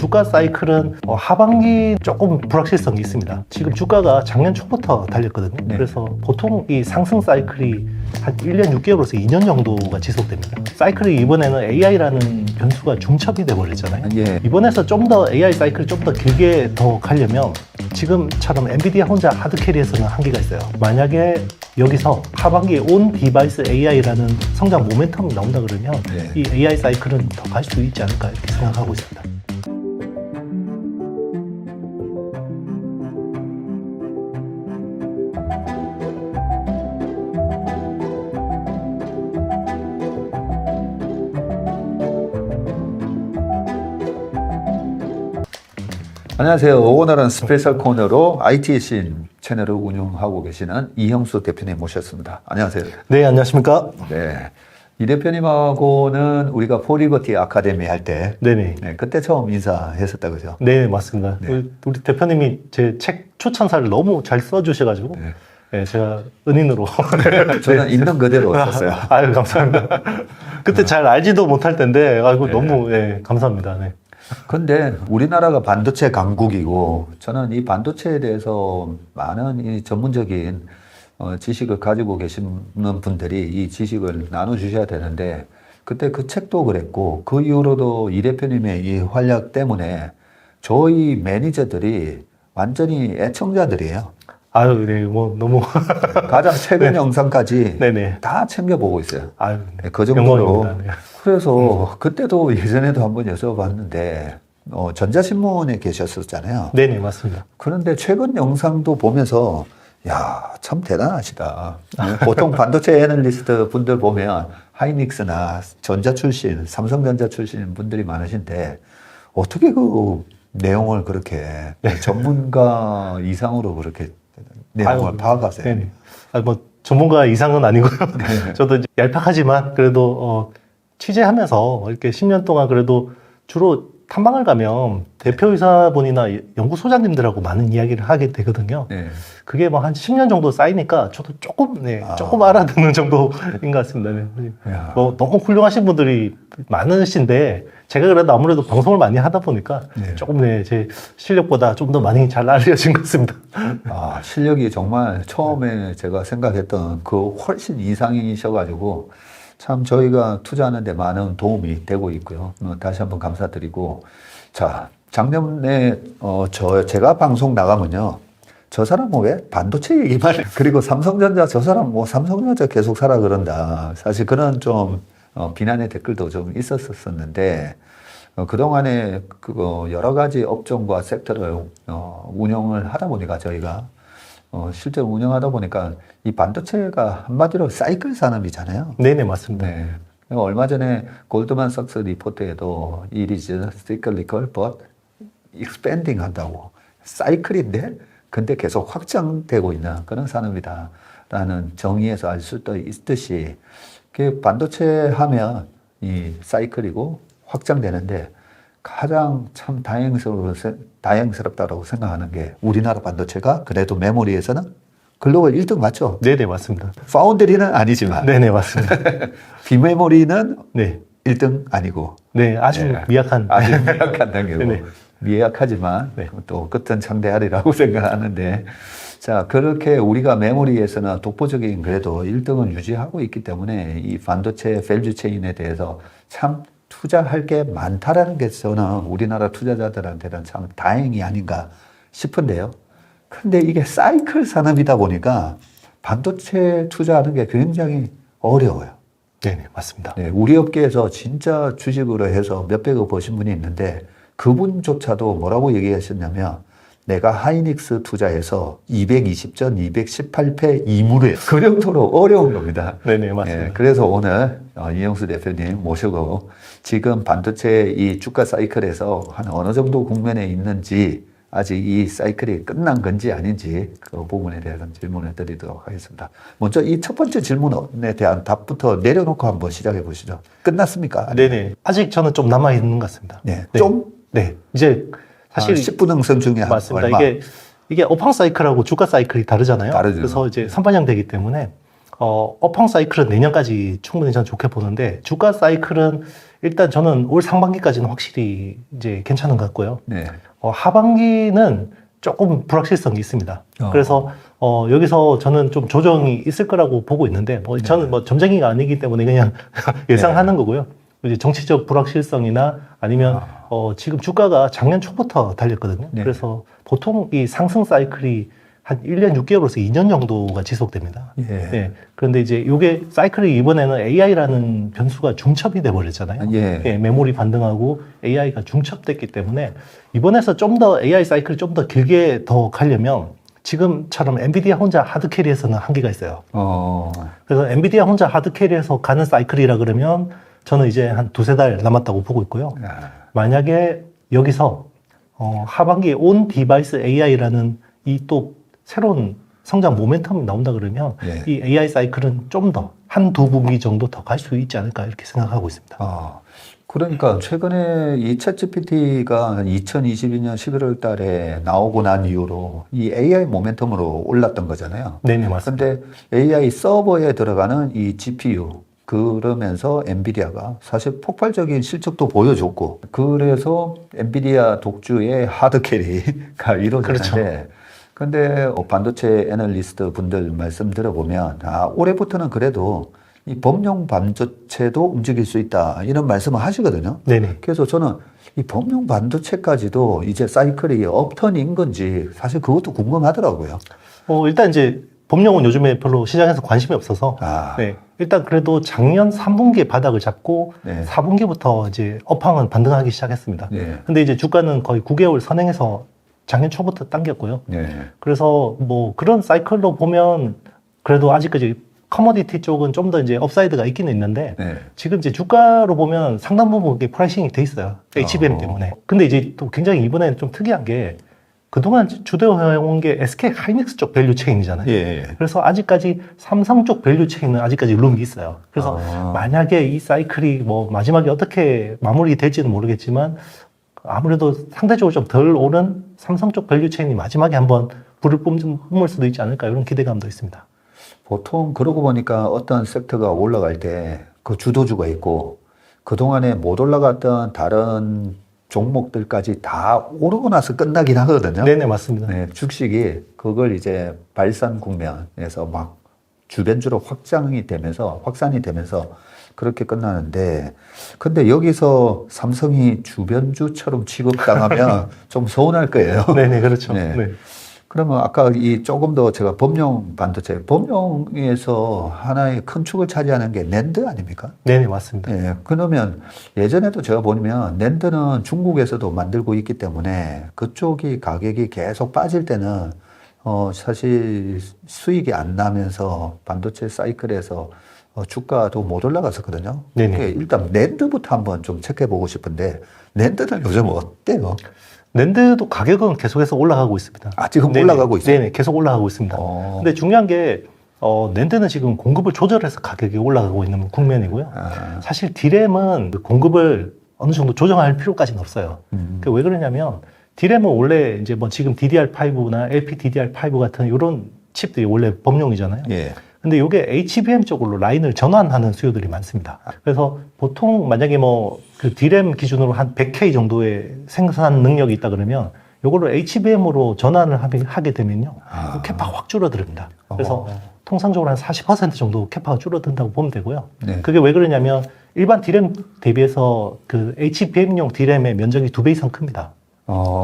주가 사이클은 하반기 조금 불확실성이 있습니다. 지금 주가가 작년 초부터 달렸거든요. 네. 그래서 보통 이 상승 사이클이 한 1년 6개월에서 2년 정도가 지속됩니다. 사이클이 이번에는 AI라는 변수가 중첩이 돼버렸잖아요. 예. 이번에서 좀 더 AI 사이클이 좀 더 길게 더 가려면 지금처럼 엔비디아 혼자 하드캐리에서는 한계가 있어요. 만약에 여기서 하반기에 온 디바이스 AI라는 성장 모멘텀이 나온다 그러면 네. 이 AI 사이클은 더 갈 수 있지 않을까 이렇게 생각하고 있습니다. 안녕하세요. 오늘은 스페셜 코너로 IT 신 채널을 운영하고 계시는 이형수 대표님 모셨습니다. 안녕하세요. 네, 안녕하십니까? 네. 이 대표님하고는 우리가 포리버티 아카데미 할 때, 네네. 네, 그때 처음 인사했었다 그죠? 네, 맞습니다. 네. 우리 대표님이 제 책 추천사를 너무 잘 써주셔가지고 네. 네, 제가 은인으로 저는 있는 그대로 썼어요. 아유, 감사합니다. 그때 잘 알지도 못할 텐데 아이고 네. 너무 감사합니다. 네. 근데 우리나라가 반도체 강국이고 저는 이 반도체에 대해서 많은 이 전문적인 지식을 가지고 계시는 분들이 이 지식을 나눠주셔야 되는데 그때 그 책도 그랬고 그 이후로도 이 대표님의 이 활약 때문에 저희 매니저들이 완전히 애청자들이에요. 아유, 네, 뭐 너무 가장 최근 네. 영상까지 네네. 다 챙겨보고 있어요. 아유, 네, 그 정도로. 영광입니다. 네. 그래서 그때도 예전에도 한번 여쭤봤는데 전자신문에 계셨었잖아요. 네네, 맞습니다. 그런데 최근 영상도 보면서 야, 참 대단하시다. 보통 반도체 애널리스트 분들 보면 하이닉스나 전자 출신, 삼성전자 출신 분들이 많으신데 어떻게 그 내용을 그렇게 전문가 이상으로 그렇게 내용을 아유, 파악하세요? 네네. 뭐 전문가 이상은 아니고요. 네. 저도 이제 얄팍하지만 그래도 취재하면서 이렇게 10년 동안 그래도 주로 탐방을 가면 대표이사분이나 연구소장님들하고 많은 이야기를 하게 되거든요. 네. 그게 뭐 한 10년 정도 쌓이니까 저도 조금, 아. 조금 알아듣는 정도인 것 같습니다. 네. 야. 뭐 너무 훌륭하신 분들이 많으신데 제가 그래도 아무래도 방송을 많이 하다 보니까 네. 조금 제 실력보다 좀 더 많이 잘 알려진 것 같습니다. 아, 실력이 정말 처음에 제가 생각했던 그 훨씬 이상이셔가지고 참 저희가 투자하는 데 많은 도움이 되고 있고요. 다시 한번 감사드리고. 자, 작년에 제가 방송 나가면요. 저 사람은 왜 반도체 얘기만 해? 그리고 삼성전자 저 사람 뭐 삼성전자 계속 사라 그런다. 사실 그런 좀 비난의 댓글도 좀 있었었는데 그동안에 그거 여러 가지 업종과 섹터를 운영을 하다 보니까 저희가 실제로 운영하다 보니까 이 반도체가 한마디로 사이클 산업이잖아요. 네네, 맞습니다. 네. 얼마 전에 골드만삭스 리포트에도 it is cyclical but expanding 한다고. 사이클인데 근데 계속 확장되고 있는 그런 산업이다라는 정의에서 알 수 있듯이 반도체 하면 이 사이클이고 확장되는데 가장 참 다행스럽다고 생각하는 게 우리나라 반도체가 그래도 메모리에서는 글로벌 1등 맞죠? 네네, 맞습니다. 파운드리는 아니지만 네네, 맞습니다. 비메모리는 네. 1등 아니고 네, 아주 네. 미약한. 아주 미약한 단계고 네네. 미약하지만 네. 또 끝은 창대하리라고 생각하는데 자 그렇게 우리가 메모리에서는 독보적인 그래도 1등을 유지하고 있기 때문에 이 반도체 밸류 체인에 대해서 참 투자할 게 많다라는 게 저는 우리나라 투자자들한테는 참 다행이 아닌가 싶은데요. 근데 이게 사이클 산업이다 보니까 반도체 투자하는 게 굉장히 어려워요. 네네, 맞습니다. 네, 우리 업계에서 진짜 주식으로 해서 몇백억 버신 분이 있는데 그분조차도 뭐라고 얘기하셨냐면 내가 하이닉스 투자해서 220전 218패 이무르 그 정도로 어려운 겁니다. 네네, 맞습니다. 네, 그래서 오늘 이형수 대표님 모시고 지금 반도체 이 주가 사이클에서 한 어느 정도 국면에 있는지 아직 이 사이클이 끝난 건지 아닌지 그 부분에 대한 질문을 드리도록 하겠습니다. 먼저 이 첫 번째 질문에 대한 답부터 내려놓고 한번 시작해 보시죠. 끝났습니까? 네네. 아직 저는 좀 남아있는 것 같습니다. 네. 네. 좀? 네. 이제 사실 10분응선 중에 맞습니다. 얼마? 이게 업황 사이클하고 주가 사이클이 다르잖아요. 다르죠. 그래서 이제 선반영되기 때문에 업황 사이클은 내년까지 충분히 저는 좋게 보는데, 주가 사이클은 일단 저는 올 상반기까지는 확실히 이제 괜찮은 것 같고요. 네. 하반기는 조금 불확실성이 있습니다. 그래서 여기서 저는 좀 조정이 있을 거라고 보고 있는데, 저는 점쟁이가 아니기 때문에 그냥 예상하는 거고요. 이제 정치적 불확실성이나 아니면 지금 주가가 작년 초부터 달렸거든요. 네. 그래서 보통 이 상승 사이클이 한 1년 6개월에서 2년 정도가 지속됩니다. 예. 네. 그런데 이제 요게 사이클이 이번에는 AI라는 변수가 중첩이 돼 버렸잖아요. 예. 메모리 반등하고 AI가 중첩됐기 때문에 이번에서 좀 더 AI 사이클이 좀 더 길게 더 가려면 지금처럼 엔비디아 혼자 하드캐리에서는 한계가 있어요. 그래서 엔비디아 혼자 하드캐리에서 가는 사이클이라 그러면 저는 이제 한 두세 달 남았다고 보고 있고요. 만약에 여기서 하반기에 온 디바이스 AI라는 이 또 새로운 성장 모멘텀이 나온다 그러면 예. 이 AI 사이클은 좀 더 한두 분기 정도 더 갈 수 있지 않을까 이렇게 생각하고 있습니다. 그러니까 최근에 이 챗GPT가 2022년 11월 달에 나오고 난 이후로 이 AI 모멘텀으로 올랐던 거잖아요. 네네, 맞습니다. 근데 AI 서버에 들어가는 이 GPU, 그러면서 엔비디아가 사실 폭발적인 실적도 보여줬고, 그래서 엔비디아 독주의 하드캐리가 이루어졌는데, 그렇죠. 근데 반도체 애널리스트 분들 말씀 들어보면, 올해부터는 그래도 이 범용 반도체도 움직일 수 있다, 이런 말씀을 하시거든요. 네네. 그래서 저는 이 범용 반도체까지도 이제 사이클이 업턴인 건지 사실 그것도 궁금하더라고요. 일단 이제 범용은 요즘에 별로 시장에서 관심이 없어서 네, 일단 그래도 작년 3분기에 바닥을 잡고 네. 4분기부터 이제 업황은 반등하기 시작했습니다. 네. 근데 이제 주가는 거의 9개월 선행해서 작년 초부터 당겼고요. 네. 그래서 뭐 그런 사이클로 보면 그래도 아직까지 커머디티 쪽은 좀 더 이제 업사이드가 있기는 있는데 네. 지금 이제 주가로 보면 상당 부분 이게 프라이싱이 돼 있어요. HBM 때문에. 근데 이제 또 굉장히 이번에는 좀 특이한 게 그동안 주도해온 게 SK 하이닉스 쪽 밸류 체인이잖아요. 예. 그래서 아직까지 삼성 쪽 밸류 체인은 아직까지 룸이 있어요. 그래서 만약에 이 사이클이 뭐 마지막에 어떻게 마무리될지는 모르겠지만 아무래도 상대적으로 좀 덜 오른 삼성 쪽 밸류 체인이 마지막에 한번 불을 뿜을 수도 있지 않을까 이런 기대감도 있습니다. 보통 그러고 보니까 어떤 섹터가 올라갈 때 그 주도주가 있고, 그동안에 못 올라갔던 다른 종목들까지 다 오르고 나서 끝나긴 하거든요. 네네, 맞습니다. 네, 주식이 그걸 이제 발산 국면에서 막 주변주로 확산이 되면서 그렇게 끝나는데, 근데 여기서 삼성이 주변주처럼 취급당하면 좀 서운할 거예요. 네네, 그렇죠. 네. 네. 그러면 아까 이 조금 더 제가 범용 반도체, 범용에서 하나의 큰 축을 차지하는 게 낸드 아닙니까? 네네, 맞습니다. 예, 그러면 예전에도 제가 보면 낸드는 중국에서도 만들고 있기 때문에 그쪽이 가격이 계속 빠질 때는 사실 수익이 안 나면서 반도체 사이클에서 주가도 못 올라갔었거든요. 네네. 일단 낸드부터 한번 좀 체크해 보고 싶은데, 낸드는 요즘 어때요? 낸드도 가격은 계속해서 올라가고 있습니다. 지금 네네. 올라가고 있어요? 네네, 계속 올라가고 있습니다. 근데 중요한 게 낸드는 지금 공급을 조절해서 가격이 올라가고 있는 국면이고요. 사실 D램은 공급을 어느 정도 조정할 필요까지는 없어요. 왜 그러냐면 D램은 원래 이제 뭐 지금 DDR5나 LPDDR5 같은 이런 칩들이 원래 범용이잖아요. 예. 근데 이게 HBM 쪽으로 라인을 전환하는 수요들이 많습니다. 그래서 보통 만약에 뭐 그 D램 기준으로 한 100K 정도의 생산 능력이 있다 그러면 이걸로 HBM으로 전환을 하게 되면요. 캐파가 확 줄어듭니다. 그래서 통상적으로 한 40% 정도 캐파가 줄어든다고 보면 되고요. 네. 그게 왜 그러냐면 일반 D램 대비해서 그 HBM용 D램의 면적이 2배 이상 큽니다.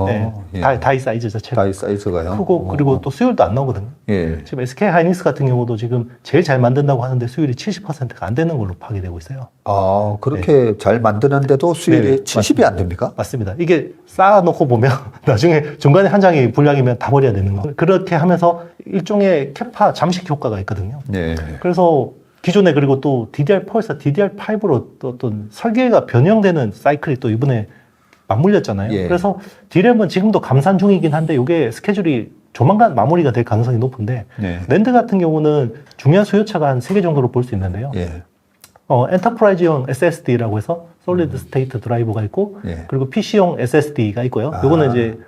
네. 예. 다이 사이즈 자체가 다이 사이즈가요? 크고 그리고 또 수율도 안 나오거든요. 예. 지금 SK 하이닉스 같은 경우도 지금 제일 잘 만든다고 하는데 수율이 70%가 안 되는 걸로 파악되고 있어요. 그렇게 잘 만드는데도 수율이 네네, 70이 안 됩니까? 맞습니다. 이게 쌓아놓고 보면 나중에 중간에 한 장이 불량이면 다 버려야 되는 거. 그렇게 하면서 일종의 캐파 잠식 효과가 있거든요. 네. 그래서 기존에 그리고 또 DDR4에서 DDR5로 또 어떤 설계가 변형되는 사이클이 또 이번에 맞물렸잖아요. 예. 그래서 D램은 지금도 감산 중이긴 한데 이게 스케줄이 조만간 마무리가 될 가능성이 높은데 네. 낸드 같은 경우는 중요한 수요차가 한 3개 정도로 볼 수 있는데요. 예. 엔터프라이즈용 SSD라고 해서 솔리드 스테이트 드라이브가 있고 예. 그리고 PC용 SSD가 있고요. 요거는 이제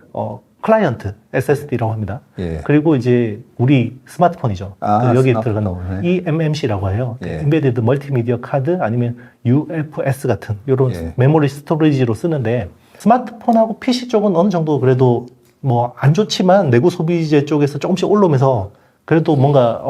클라이언트 SSD라고 합니다. 예. 그리고 이제 우리 스마트폰이죠. 아, 그 여기 스마트폰. 들어가는 네. eMMC라고 해요. 예. Embedded Multimedia Card 아니면 UFS 같은 이런 예. 메모리 스토리지로 쓰는데 스마트폰하고 PC 쪽은 어느 정도 그래도 뭐 안 좋지만 내구 소비재 쪽에서 조금씩 올라오면서 그래도 뭔가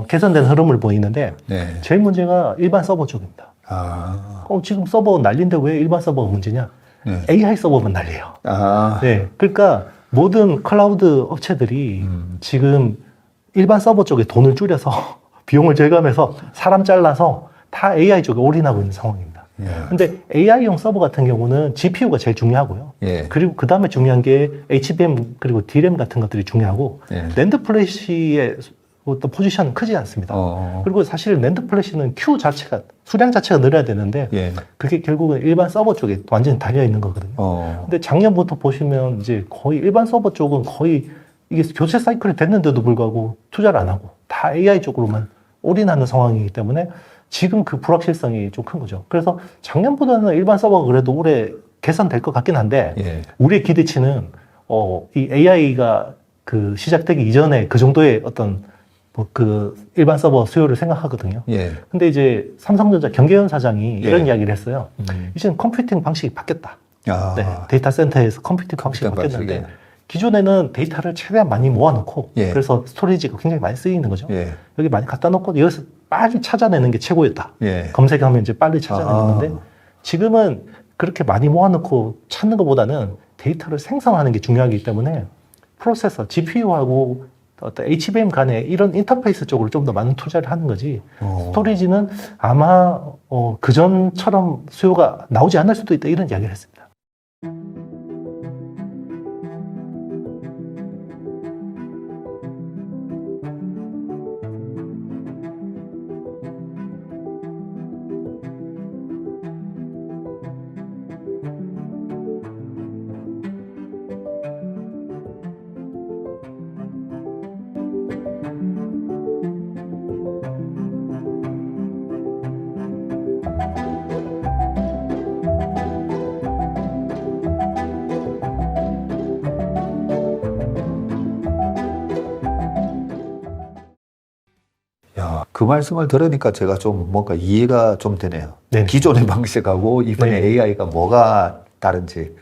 개선된 흐름을 보이는데 네. 제일 문제가 일반 서버 쪽입니다. 아. 지금 서버 난리인데 왜 일반 서버가 문제냐? 네. AI 서버만 난리예요. 아. 네, 그러니까 모든 클라우드 업체들이 지금 일반 서버 쪽에 돈을 줄여서 비용을 절감해서 사람 잘라서 다 AI 쪽에 올인하고 있는 상황입니다. 예. 근데 AI용 서버 같은 경우는 GPU가 제일 중요하고요. 예. 그리고 그 다음에 중요한 게 HBM 그리고 DRAM 같은 것들이 중요하고 예. 낸드 플래시의 어떤 포지션은 크지 않습니다. 그리고 사실 낸드 플래시는 Q 자체가 수량 자체가 늘어야 되는데 예. 그게 결국은 일반 서버 쪽에 완전히 달려 있는 거거든요. 근데 작년부터 보시면 이제 거의 일반 서버 쪽은 거의 이게 교체 사이클이 됐는데도 불구하고 투자를 안 하고 다 AI 쪽으로만 올인하는 상황이기 때문에 지금 그 불확실성이 좀 큰 거죠. 그래서 작년보다는 일반 서버가 그래도 올해 개선될 것 같긴 한데 예. 우리의 기대치는 이 AI가 그 시작되기 이전에 그 정도의 어떤 뭐 그 일반 서버 수요를 생각하거든요. 예. 근데 이제 삼성전자 경계현 사장이 예. 이런 이야기를 했어요. 이제는 컴퓨팅 방식이 바뀌었다. 아. 네, 데이터 센터에서 컴퓨팅 방식이 컴퓨팅 바뀌었는데 방식에. 기존에는 데이터를 최대한 많이 모아놓고 예. 그래서 스토리지가 굉장히 많이 쓰이는 거죠. 예. 여기 많이 갖다 놓고 여기서 빨리 찾아내는 게 최고였다. 예. 검색하면 이제 빨리 찾아내는 아. 건데 지금은 그렇게 많이 모아놓고 찾는 것보다는 데이터를 생성하는 게 중요하기 때문에 프로세서, GPU하고 어떤 HBM 간에 이런 인터페이스 쪽으로 좀 더 많은 투자를 하는 거지. 스토리지는 아마 그전처럼 수요가 나오지 않을 수도 있다 이런 이야기를 했습니다. 야, 그 말씀을 들으니까 제가 좀 뭔가 이해가 좀 되네요. 네. 기존의 방식하고 이번에 네. AI가 뭐가 다른지.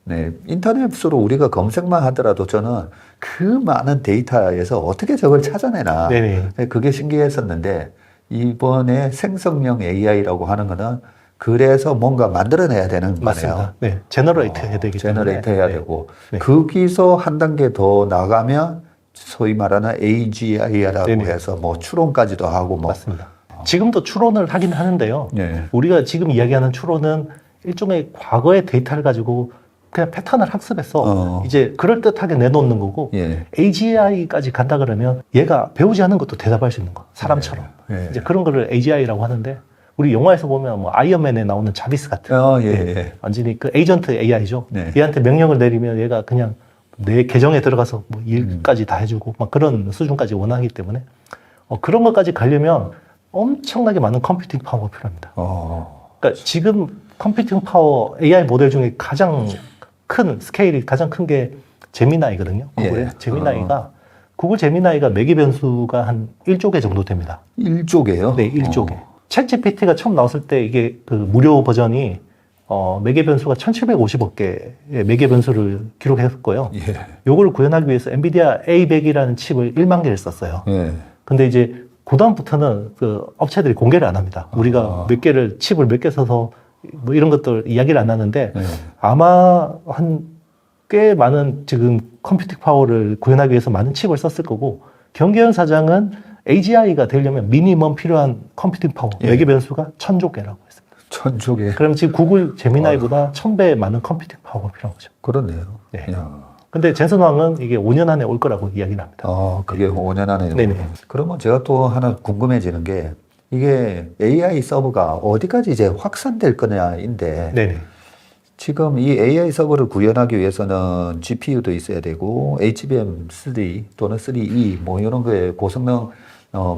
네. 인터넷으로 우리가 검색만 하더라도 저는 그 많은 데이터에서 어떻게 저걸 찾아내나. 네네. 네, 그게 신기했었는데 이번에 생성형 AI라고 하는 거는 그래서 뭔가 만들어내야 되는 거네요. 맞습니다. 네, 제너레이터 해야 되기 때문에. 제너레이터 해야 네. 되고 네. 거기서 한 단계 더 나가면 소위 말하는 AGI라고 네네. 해서 뭐 추론까지도 하고 뭐. 맞습니다. 지금도 추론을 하긴 하는데요. 네. 우리가 지금 이야기하는 추론은 일종의 과거의 데이터를 가지고 그냥 패턴을 학습해서 이제 그럴듯하게 내놓는 거고 예. AGI까지 간다 그러면 얘가 배우지 않은 것도 대답할 수 있는 거 사람처럼 예. 이제 그런 거를 AGI라고 하는데 우리 영화에서 보면 뭐 아이언맨에 나오는 자비스 같은 예, 예. 완전히 그 에이전트 AI죠. 네. 얘한테 명령을 내리면 얘가 그냥 내 계정에 들어가서 뭐 일까지 다 해주고 막 그런 수준까지 원하기 때문에 그런 것까지 가려면 엄청나게 많은 컴퓨팅 파워가 필요합니다. 그러니까 지금 컴퓨팅 파워 AI 모델 중에 가장 큰 스케일이 가장 큰 게 제미나이거든요. 구글의 예. 제미나이가 구글 제미나이가 매개 변수가 한 1조 개 정도 됩니다. 1조개요? 네, 1조 개. 챗 GPT가 처음 나왔을 때 이게 그 무료 버전이 매개 변수가 1750억 개의 매개 변수를 기록했고요. 예. 요걸 구현하기 위해서 엔비디아 A100이라는 칩을 1만 개를 썼어요. 예. 근데 이제 그다음부터는 그 업체들이 공개를 안 합니다. 우리가 몇 개를 칩을 몇 개 써서 뭐 이런 것들 이야기를 안 하는데 예. 아마 한 꽤 많은 지금 컴퓨팅 파워를 구현하기 위해서 많은 칩을 썼을 거고 경계현 사장은 AGI가 되려면 미니멈 필요한 컴퓨팅 파워 예. 매개 변수가 1000조 개라고 했습니다. 1000조개. 그럼 지금 구글 제미나이보다 1000배 많은 컴퓨팅 파워가 필요한 거죠. 그렇네요. 네. 야. 근데 젠슨 황은 이게 5년 안에 올 거라고 이야기를 합니다. 그게 5년 안에. 네네. 그러면 제가 또 하나 궁금해지는 게 이게 AI 서버가 어디까지 이제 확산될 거냐인데 네네. 지금 이 AI 서버를 구현하기 위해서는 GPU도 있어야 되고 HBM3 또는 3E 뭐 이런 거에 고성능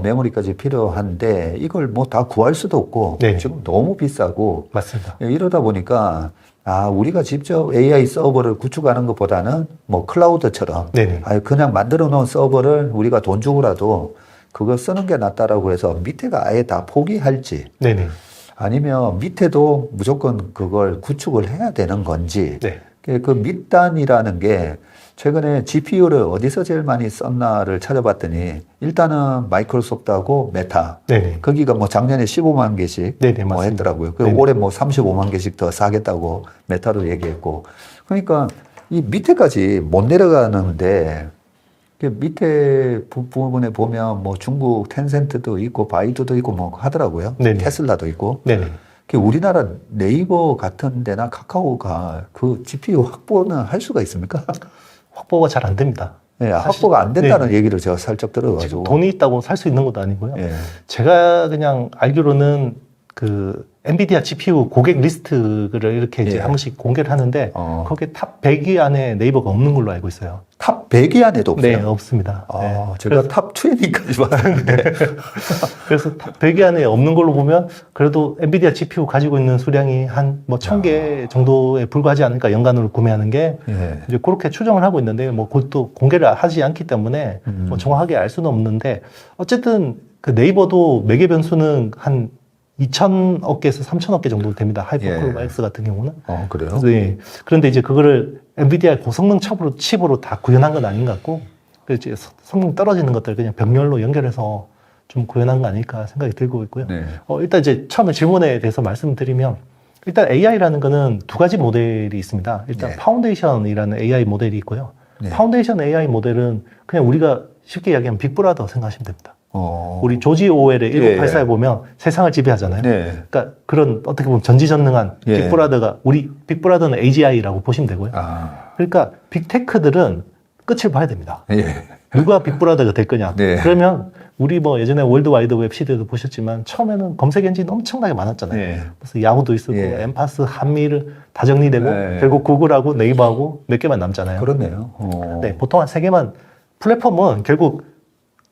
메모리까지 필요한데 이걸 뭐 다 구할 수도 없고 네. 지금 너무 비싸고 맞습니다. 이러다 보니까 우리가 직접 AI 서버를 구축하는 것보다는 뭐 클라우드처럼 네네. 그냥 만들어 놓은 서버를 우리가 돈 주고라도 그거 쓰는 게 낫다라고 해서 밑에가 아예 다 포기할지 네네. 아니면 밑에도 무조건 그걸 구축을 해야 되는 건지 네. 그 밑단이라는 게 최근에 GPU를 어디서 제일 많이 썼나를 찾아봤더니 일단은 마이크로소프트하고 메타 네네. 거기가 뭐 작년에 15만 개씩 네네, 뭐 맞습니다. 했더라고요. 네네. 올해 뭐 35만 개씩 더 사겠다고 메타도 얘기했고 그러니까 이 밑에까지 못 내려가는데 그 밑에 부분에 보면 뭐 중국 텐센트도 있고 바이두도 있고 뭐 하더라고요. 네네. 테슬라도 있고. 네네. 그 우리나라 네이버 같은 데나 카카오가 그 GPU 확보는 할 수가 있습니까? 확보가 잘 안 됩니다. 네, 사실- 확보가 안 된다는 네. 얘기를 제가 살짝 지금 들어가지고. 돈이 있다고 살 수 있는 것도 아니고요. 예. 제가 그냥 알기로는 그 엔비디아 GPU 고객 리스트를 이렇게 이제 예. 한 번씩 공개를 하는데 거기에 탑 100위 안에 네이버가 없는 걸로 알고 있어요. 탑 100위 안에도 없어요. 네, 없습니다. 네. 제가 탑 20까지 봤는데. 그래서 탑 100위 안에 없는 걸로 보면 그래도 엔비디아 GPU 가지고 있는 수량이 한 뭐 1000개 정도에 불과하지 않을까 연간으로 구매하는 게 예. 이제 그렇게 추정을 하고 있는데 뭐 그것도 공개를 하지 않기 때문에 뭐 정확하게 알 수는 없는데 어쨌든 그 네이버도 매개 변수는 한 2,000억 개에서 3,000억 개 정도 됩니다. 하이퍼클로바 예. X 같은 경우는. 그래요? 네. 그런데 이제 그거를 엔비디아 고성능 칩으로 다 구현한 건 아닌 것 같고, 그 이제 성능 떨어지는 것들 그냥 병렬로 연결해서 좀 구현한 거 아닐까 생각이 들고 있고요. 네. 일단 이제 처음에 질문에 대해서 말씀드리면, 일단 AI라는 거는 두 가지 모델이 있습니다. 일단 네. 파운데이션이라는 AI 모델이 있고요. 네. 파운데이션 AI 모델은 그냥 우리가 쉽게 이야기하면 빅브라더 생각하시면 됩니다. 우리 우리 조지 오웰의 예, 1984에 보면 세상을 지배하잖아요. 네. 그러니까 그런 어떻게 보면 전지전능한 예. 빅브라더가 우리 빅브라더는 AGI라고 보시면 되고요. 그러니까 빅테크들은 끝을 봐야 됩니다. 예. 누가 빅브라더가 될 거냐. 네. 그러면 우리 뭐 예전에 월드와이드웹 시대도 보셨지만 처음에는 검색 엔진 엄청나게 많았잖아요. 네. 그래서 야후도 있었고 예. 엠파스, 한미를 다 정리되고 네. 결국 구글하고 네이버하고 몇 개만 남잖아요. 그렇네요. 네, 보통 한 3개만 플랫폼은 결국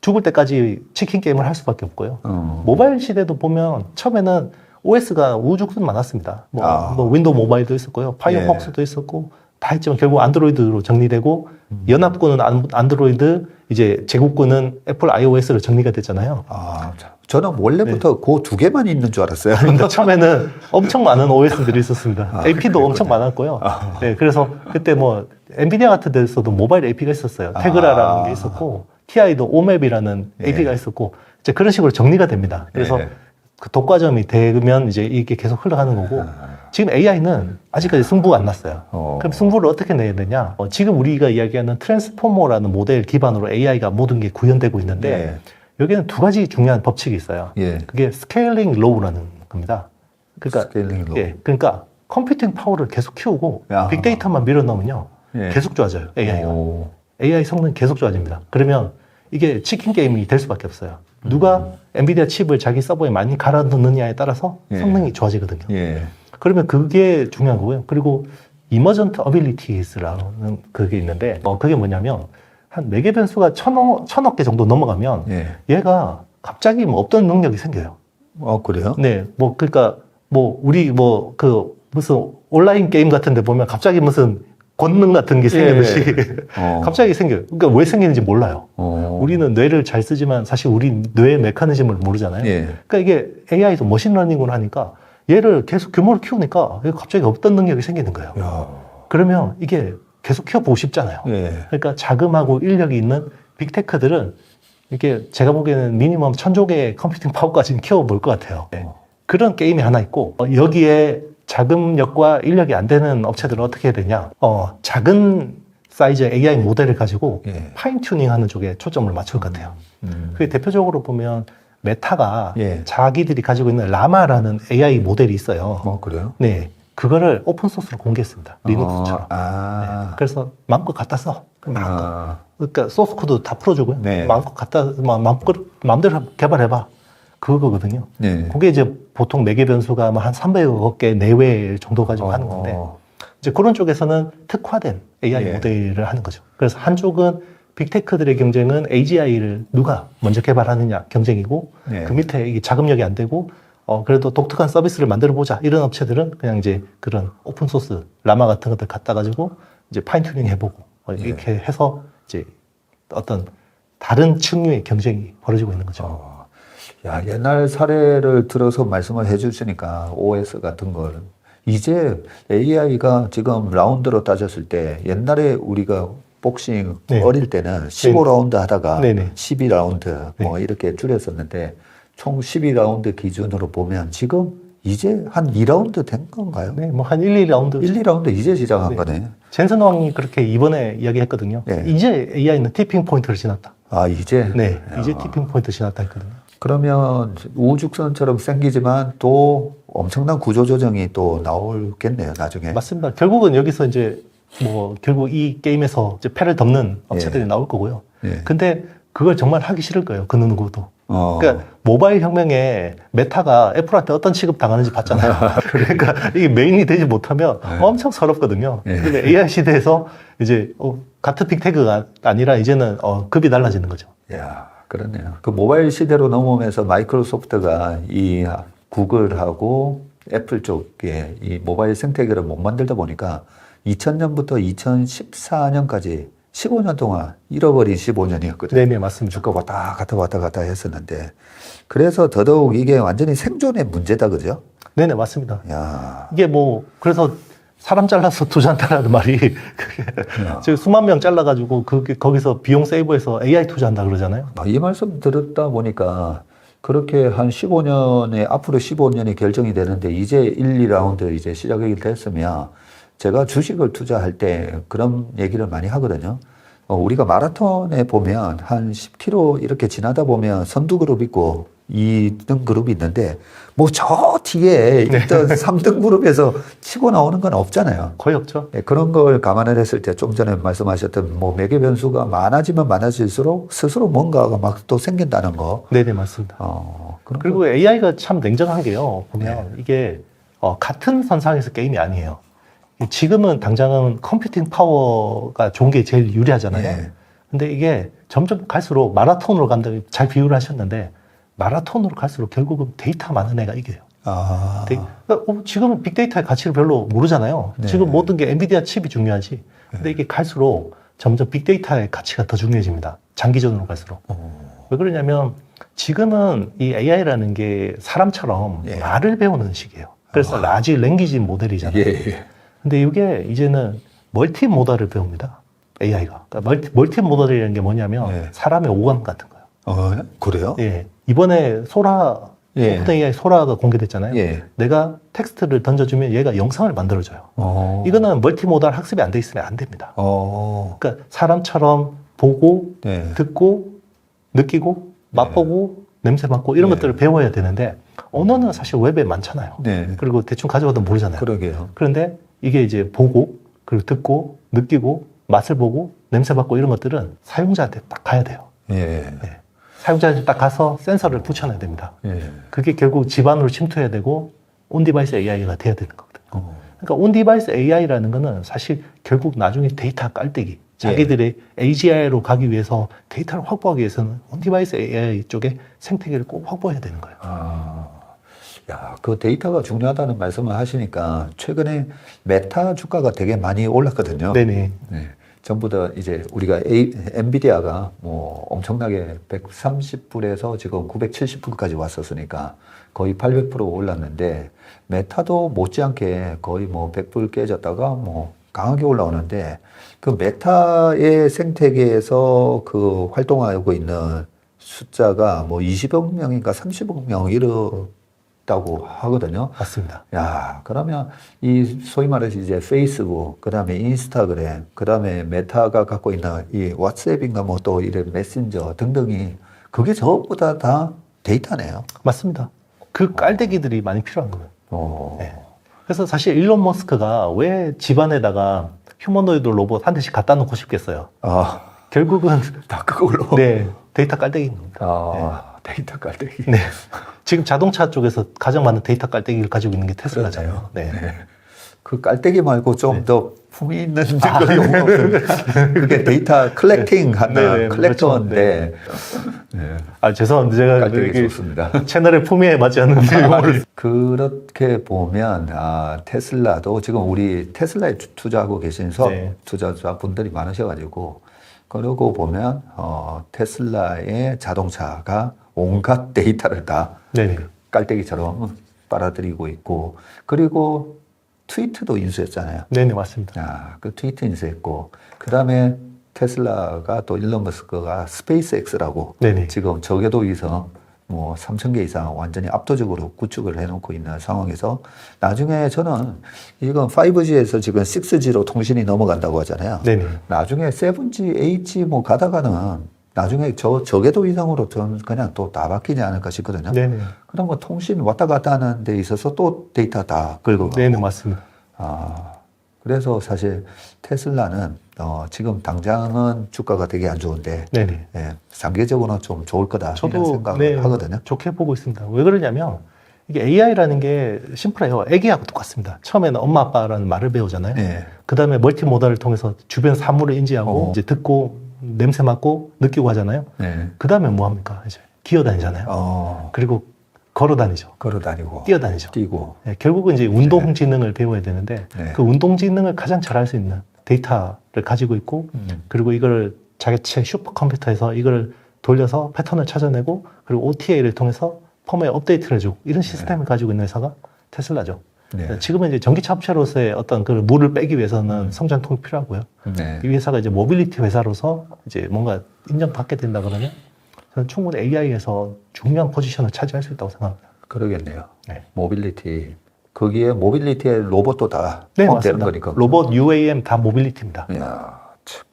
죽을 때까지 치킨 게임을 할 수밖에 없고요. 모바일 시대도 보면 처음에는 OS가 우후죽순 많았습니다. 뭐 윈도우 모바일도 있었고요. 파이어폭스도 있었고 다 했지만 결국 안드로이드로 정리되고 연합군은 안드로이드, 이제 제국군은 애플 iOS로 정리가 됐잖아요. 저는 원래부터 그 두 개만 있는 줄 알았어요. 근데 처음에는 엄청 많은 OS들이 있었습니다. AP도 엄청 많았고요. 네, 그래서 그때 뭐 엔비디아 같은 데서도 모바일 AP가 있었어요. 테그라라는 게 있었고 TI도 오맵이라는 AP가 있었고 이제 그런 식으로 정리가 됩니다. 그래서 그 독과점이 되면 이제 이게 계속 흘러가는 거고 지금 AI는 아직까지 승부가 안 났어요. 그럼 승부를 어떻게 내야 되냐? 지금 우리가 이야기하는 트랜스포머라는 모델 기반으로 AI가 모든 게 구현되고 있는데 여기는 두 가지 중요한 법칙이 있어요. 그게 스케일링 로우라는 겁니다. 그러니까 스케일링 로우. 그러니까 컴퓨팅 파워를 계속 키우고 빅데이터만 밀어넣으면요 계속 좋아져요. AI가. AI 성능이 계속 좋아집니다. 그러면 이게 치킨 게임이 될 수밖에 없어요. 누가 엔비디아 칩을 자기 서버에 많이 갈아 넣느냐에 따라서 성능이 좋아지거든요. 그러면 그게 중요한 거고요. 그리고 emergent abilities라는 그게 있는데 그게 뭐냐면 한 매개 변수가 1,000억 개 정도 넘어가면 얘가 갑자기 뭐 없던 능력이 생겨요. 그래요? 네, 뭐 그러니까 뭐 우리 뭐 그 무슨 온라인 게임 같은 데 보면 갑자기 무슨 권능 같은 게 생기듯이 갑자기 생겨요. 그러니까 왜 생기는지 몰라요. 우리는 뇌를 잘 쓰지만 사실 우리 뇌의 메커니즘을 모르잖아요. 그러니까 이게 AI도 머신러닝으로 하니까 얘를 계속 규모를 키우니까 갑자기 없던 능력이 생기는 거예요. 그러면 이게 계속 키워보고 싶잖아요. 그러니까 자금하고 인력이 있는 빅테크들은 이게 제가 보기에는 미니멈 1,000조 개의 컴퓨팅 파워까지는 키워볼 것 같아요. 그런 게임이 하나 있고 여기에 자금력과 인력이 안 되는 업체들은 어떻게 해야 되냐? 작은 사이즈의 AI 모델을 가지고 파인 튜닝하는 쪽에 초점을 맞출 것 같아요. 그게 대표적으로 보면 메타가 자기들이 가지고 있는 라마라는 AI 모델이 있어요. 그래요? 네, 그거를 오픈 소스로 공개했습니다. 리눅스처럼. 그래서 마음껏 갖다 써. 그러니까 소스 코드 다 풀어주고요. 마음대로 개발해봐. 그거거든요. 그게 이제 보통 매개 변수가 한 300억 개 내외 정도 가지고 하는 건데, 이제 그런 쪽에서는 특화된 AI 모델을 하는 거죠. 그래서 한쪽은 빅테크들의 경쟁은 AGI를 누가 먼저 개발하느냐 경쟁이고, 그 밑에 이게 자금력이 안 되고, 그래도 독특한 서비스를 만들어 보자. 이런 업체들은 그냥 이제 그런 오픈 소스 라마 같은 것들 갖다 가지고 이제 파인 튜닝 해보고 이렇게 해서 이제 어떤 다른 층류의 경쟁이 벌어지고 있는 거죠. 야, 옛날 사례를 들어서 말씀을 해주시니까 OS 같은 걸 이제 AI가 지금 라운드로 따졌을 때 옛날에 우리가 복싱 네. 어릴 때는 15라운드 하다가 네네. 12라운드 뭐 이렇게 줄였었는데 총 12라운드 기준으로 보면 지금 이제 한 2라운드 된 건가요? 네, 뭐 한 1, 2라운드. 1, 2라운드 이제 시작한 네. 거네. 젠슨 왕이 그렇게 이번에 이야기했거든요. 네. 이제 AI는 티핑 포인트를 지났다. 아, 이제? 네, 이제 티핑 포인트 지났다 했거든요. 그러면 우주선처럼 생기지만 또 엄청난 구조조정이 또 나오겠네요, 나중에. 맞습니다. 결국은 여기서 이제 뭐 결국 이 게임에서 이제 패를 덮는 업체들이 나올 거고요. 예. 근데 그걸 정말 하기 싫을 거예요. 그 누구도. 어. 그러니까 모바일 혁명에 메타가 애플한테 어떤 취급 당하는지 봤잖아요. 그러니까 이게 메인이 되지 못하면 엄청 서럽거든요. 네. 근데 AI 시대에서 이제 같은 빅테크가 아니라 이제는 급이 달라지는 거죠. 야, 그렇네요. 그 모바일 시대로 넘어오면서 마이크로소프트가 이 구글하고 애플 쪽에 이 모바일 생태계를 못 만들다 보니까 2000년부터 2014년까지 15년 동안 잃어버린 15년이었거든요. 네네, 맞습니다. 주가 왔다 갔다 했었는데 그래서 더더욱 이게 완전히 생존의 문제다, 그죠? 네네, 맞습니다. 야, 이게 뭐 그래서 사람 잘라서 투자한다라는 말이 그게 수만 명 잘라가지고 거기서 비용 세이브해서 AI 투자한다 그러잖아요. 이 말씀 들었다 보니까 그렇게 한 15년에 앞으로 15년이 결정이 되는데 이제 1, 2라운드 이제 시작이 됐으면 제가 주식을 투자할 때 그런 얘기를 많이 하거든요. 우리가 마라톤에 보면 한 10km 이렇게 지나다 보면 선두 그룹 있고 2등 그룹이 있는데 뭐 저 뒤에 있던 3등 그룹에서 치고 나오는 건 없잖아요. 거의 없죠. 네, 그런 걸 감안을 했을 때 좀 전에 말씀하셨던 뭐 매개 변수가 많아지면 많아질수록 스스로 뭔가가 막 또 생긴다는 거. 네네, 맞습니다. 그런 그리고 AI가 참 냉정한 게요. 보면 이게 같은 선상에서 게임이 아니에요. 지금은 당장은 컴퓨팅 파워가 좋은 게 제일 유리하잖아요. 예. 근데 이게 점점 갈수록 마라톤으로 간다, 잘 비유를 하셨는데, 마라톤으로 갈수록 결국은 데이터 많은 애가 이겨요. 그러니까 지금은 빅데이터의 가치를 별로 모르잖아요. 네. 지금 모든 게 엔비디아 칩이 중요하지. 근데 이게 갈수록 점점 빅데이터의 가치가 더 중요해집니다. 장기전으로 갈수록. 왜 그러냐면 지금은 이 AI라는 게 사람처럼 예. 말을 배우는 식이에요. 그래서 라지 랭귀지 모델이잖아요. 예. 근데 이게 이제는 멀티 모달을 배웁니다. AI가. 그러니까 멀티 모달이라는 게 뭐냐면 예. 사람의 오감 같은 거예요. 그래요? 예. 이번에 소라, 예. 오픈 AI 소라가 공개됐잖아요. 예. 내가 텍스트를 던져주면 얘가 영상을 만들어줘요. 이거는 멀티 모달 학습이 안 돼 있으면 안 됩니다. 그러니까 사람처럼 보고, 네. 듣고, 느끼고, 맛보고, 냄새 맡고 이런 네. 것들을 배워야 되는데 언어는 사실 웹에 많잖아요. 네. 그리고 대충 가져와도 모르잖아요. 그러게요. 그런데 이게 이제 보고, 그리고 듣고, 느끼고, 맛을 보고, 냄새 맡고 이런 것들은 사용자한테 딱 가야 돼요. 예. 네. 사용자한테 딱 가서 센서를 붙여놔야 됩니다. 예. 그게 결국 집안으로 침투해야 되고 온디바이스 AI가 돼야 되는 거거든요. 그러니까 온디바이스 AI라는 거는 사실 결국 나중에 데이터 깔때기, 자기들의 AGI로 가기 위해서 데이터를 확보하기 위해서는 온디바이스 AI 쪽에 생태계를 꼭 확보해야 되는 거예요. 야, 그 데이터가 중요하다는 말씀을 하시니까 최근에 메타 주가가 되게 많이 올랐거든요. 네네. 네. 전부 다 이제 우리가 엔비디아가 뭐 엄청나게 130불에서 지금 970불까지 왔었으니까 거의 800% 올랐는데 메타도 못지않게 거의 뭐 100불 깨졌다가 뭐 강하게 올라오는데 그 메타의 생태계에서 그 활동하고 있는 숫자가 뭐 20억 명인가 30억 명 이렇다고 하거든요. 맞습니다. 야, 그러면 이 소위 말해서 이제 페이스북, 그 다음에 인스타그램, 그 다음에 메타가 갖고 있는 이 왓츠앱인가 뭐 또 이런 메신저 등등이 그게 전부 다 데이터네요. 맞습니다. 그 깔때기들이 많이 필요한 거예요. 네. 그래서 사실 일론 머스크가 왜 집안에다가 휴머노이드 로봇 한 대씩 갖다 놓고 싶겠어요. 결국은 다 그걸로. 네, 데이터 깔때기인 겁니다. 데이터 깔때기. 네. 지금 자동차 쪽에서 가장 많은 데이터 깔때기를 가지고 있는 게 테슬라잖아요. 네. 그 깔때기 말고 좀 네. 더 품이 있는 그런 용어가 없어요. 그게 데이터 컬렉팅 하는 네네, 컬렉터인데 네. 아, 죄송합니다. 제가 깔때기 이렇게 좋습니다. 채널의 품위에 맞지 않는 용어를. 그렇게 보면 테슬라도 지금 우리 테슬라에 투자하고 계신 네. 투자자분들이 많으셔가지고 그러고 보면 테슬라의 자동차가 온갖 데이터를 다 네네. 깔때기처럼 빨아들이고 있고 그리고 트위트도 인수했잖아요. 네네, 맞습니다. 그 트위트 인수했고 그 다음에 테슬라가 또 일론 머스크가 스페이스X라고 네네. 지금 저궤도 위성 뭐 3,000개 이상 완전히 압도적으로 구축을 해놓고 있는 상황에서 나중에 저는 이건 5G에서 지금 6G로 통신이 넘어간다고 하잖아요. 네네. 나중에 7G, 8G 뭐 가다가는 나중에 저궤도 위성으로 저는 그냥 또 다 바뀌지 않을까 싶거든요. 네네. 그럼 뭐 통신 왔다 갔다 하는 데 있어서 또 데이터 다 긁어가고. 네네, 맞습니다. 그래서 사실 테슬라는 지금 당장은 주가가 되게 안 좋은데 네네. 예, 장기적으로는 좀 좋을 거다 이런 저도 생각을 하거든요. 좋게 보고 있습니다. 왜 그러냐면 이게 AI라는 게 심플해요. 애기하고 똑같습니다. 처음에는 엄마 아빠라는 말을 배우잖아요. 예. 그 다음에 멀티모달을 통해서 주변 사물을 인지하고 이제 듣고 냄새 맡고 느끼고 하잖아요. 네. 그 다음에 뭐 합니까? 이제 기어다니잖아요. 그리고 걸어다니죠. 걸어다니고 뛰어다니죠. 뛰고 네, 결국은 이제 운동지능을 배워야 되는데 네. 그 운동지능을 가장 잘할 수 있는 데이터를 가지고 있고 그리고 이걸 자기체 슈퍼컴퓨터에서 이걸 돌려서 패턴을 찾아내고 그리고 OTA를 통해서 펌웨어 업데이트를 해주고 이런 시스템을 가지고 있는 회사가 테슬라죠. 네. 지금은 이제 전기차 업체로서의 어떤 그 물을 빼기 위해서는 성장통이 필요하고요. 네. 이 회사가 이제 모빌리티 회사로서 이제 뭔가 인정받게 된다 그러면 저는 충분히 AI에서 중요한 포지션을 차지할 수 있다고 생각합니다. 그러겠네요. 네. 모빌리티 거기에 모빌리티에 로봇도 다 네, 포함되는 맞습니다. 거니까. 로봇, UAM 다 모빌리티입니다. 이야, 참.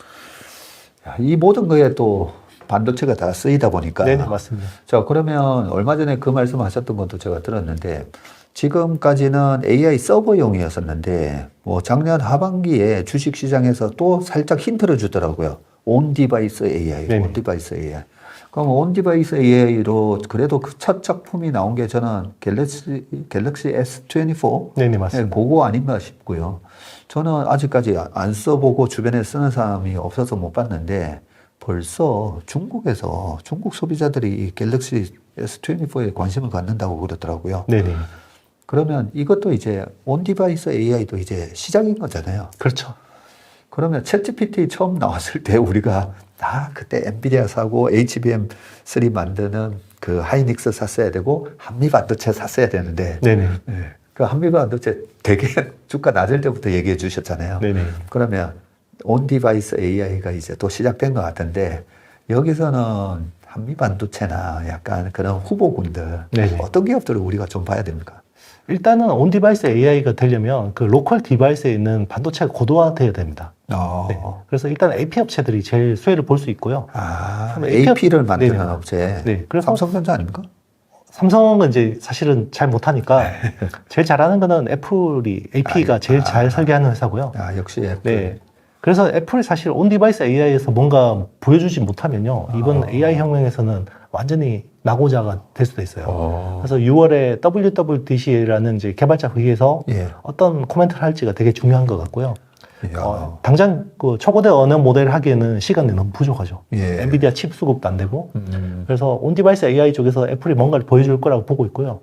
이 모든 거에 또 반도체가 다 쓰이다 보니까. 네, 맞습니다. 자, 그러면 얼마 전에 그 말씀하셨던 것도 제가 들었는데 지금까지는 AI 서버용이었었는데 뭐 작년 하반기에 주식시장에서 또 살짝 힌트를 주더라고요. 온 디바이스 AI, 네네. 온 디바이스 AI. 그럼 온 디바이스 AI로 그래도 그 첫 작품이 나온 게 저는 갤럭시 S24? 네네, 맞습니다. 그거 아닌가 싶고요. 저는 아직까지 안 써보고 주변에 쓰는 사람이 없어서 못 봤는데 벌써 중국에서 중국 소비자들이 이 갤럭시 S24에 관심을 갖는다고 그러더라고요. 네네. 그러면 이것도 이제 온 디바이스 AI도 이제 시작인 거잖아요. 그렇죠. 그러면 챗GPT 처음 나왔을 때 우리가 그때 엔비디아 사고 HBM3 만드는 그 하이닉스 샀어야 되고 한미 반도체 샀어야 되는데 네네. 그 한미 반도체 되게 주가 낮을 때부터 얘기해 주셨잖아요. 네네. 그러면 온 디바이스 AI가 이제 또 시작된 것 같은데 여기서는 한미 반도체나 약간 그런 후보군들 네네. 어떤 기업들을 우리가 좀 봐야 됩니까? 일단은 온 디바이스 AI가 되려면 그 로컬 디바이스에 있는 반도체가 고도화되어야 됩니다. 네. 그래서 일단 AP 업체들이 제일 수혜를 볼 수 있고요. AP를 만드는 네네. 업체. 네. 그래서 삼성전자 아닙니까? 삼성은 이제 사실은 잘 못하니까 제일 잘하는 거는 애플이 AP가 제일 잘 설계하는 회사고요. 역시 애플. 네. 그래서 애플이 사실 온 디바이스 AI에서 뭔가 보여주지 못하면요. 이번 AI 혁명에서는 완전히 낙오자가 될 수도 있어요. 그래서 6월에 WWDC라는 이제 개발자 회의에서 예. 어떤 코멘트를 할지가 되게 중요한 것 같고요. 이야. 당장 그 초고대 언어 모델 하기에는 시간이 너무 부족하죠. 예. 엔비디아 칩 수급도 안 되고. 그래서 온 디바이스 AI 쪽에서 애플이 뭔가를 보여줄 거라고 보고 있고요.